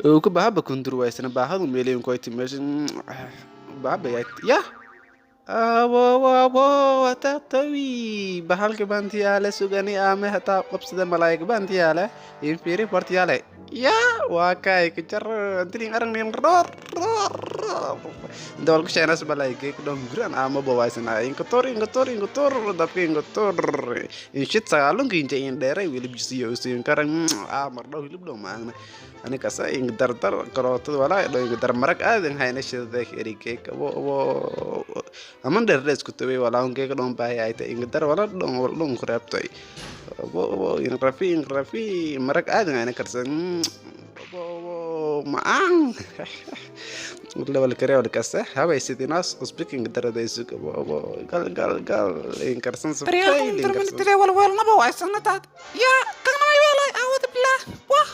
وكبهaba kundurwaysana baahadu meelayn ku ay timaashin baaba ya wo tatawi bahalka bantiyaale sugani ame hata qabsada malaayig bantiyaale infiri portiyaale ya waa kay ka jar antin arang nin ror dawal ku shaynas malaayig ku dom guran ama bawaysana inkator dabka inkator in shit sagalun kinje in dheeray wili bisiyo usin karan mardo hilib do maagna ani kasa in dardar karootada walaa do in dar marag aadan hayna shidada erike wo aman dheer isku taway walaa unke ka dhon bahay ay in dar walaa dhon qraabtay wo in rafi marag aadan hayna karsan wo maang wala wala kare wala kasa haway sidinaas speaking darada isu wo gal in karsan so بريالكم درمن تري ولا نبا واسنا تات يا كان ما يلا اعوذ بالله واه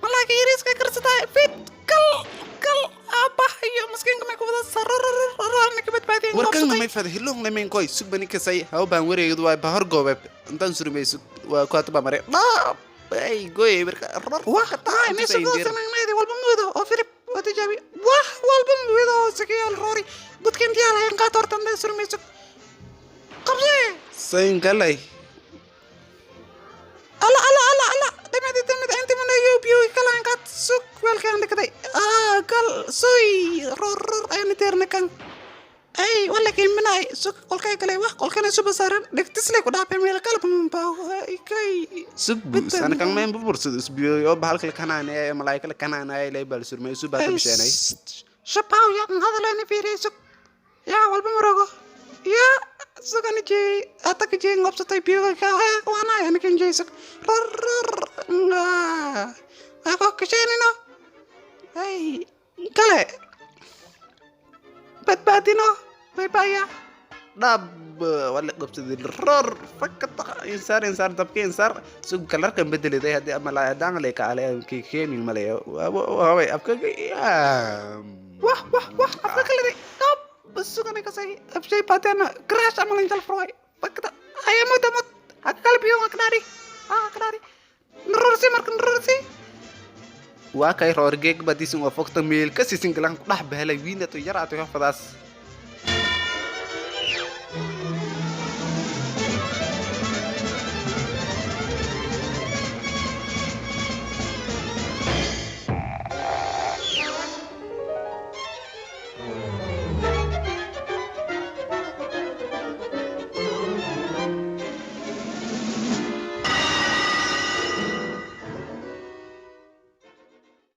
ملاك يريس كرستا فيت كل ابا يا مسكين كما كودا سرر انك بتبادين warkan may fadhilong na men koy sugbani kasay haw baan wareegdu way bahar goobe intan surmayso waa ku atba mare ay goy barka واه هاي مش قصة من نادي والبمودو او فيليب وتجابي واه والبمودو سكي الروري بتكن ديالها ينقاطر تندي سرميسك قبضي sayn galay الله دمدي انت من يوبيو كلام قد سوق والكان دكدي قال سوي رور انا تيرنكن اي ولا كاين من اي سوق كل كاي كلاي واه كل كان سوبر سارن دكتسلك ودا بيميل كلب من باو اي كاي sugbu sana kan men bubur sudus biyo yo bahal kala kanane malaika kala kanane lay bal surmay suba ka bishanay شباو يا هذا لا نفيري سوق يا والبمرغو يا سوق انا جي اتاك جي نبسطي بيو كا وانا انا كان جي سوق رور اكو كشينينو اي كلا بتبادينو باي باي يا dab wala qabtay ror fakata insar dabka insar sug kalar kan bedeliday hadii ama la daan lay ka alay ki keenin malayo way afka واه افكر لي طب بس انا كسي ابشي بعدين كراش عمل انت الفروي بكده هيا موت اكل بيوم كناري كناري نرورسي waa kay roor geeg badiisin waa fogta meel ka siisin galan dhax bahalay wiinda to yaraatay xafadaas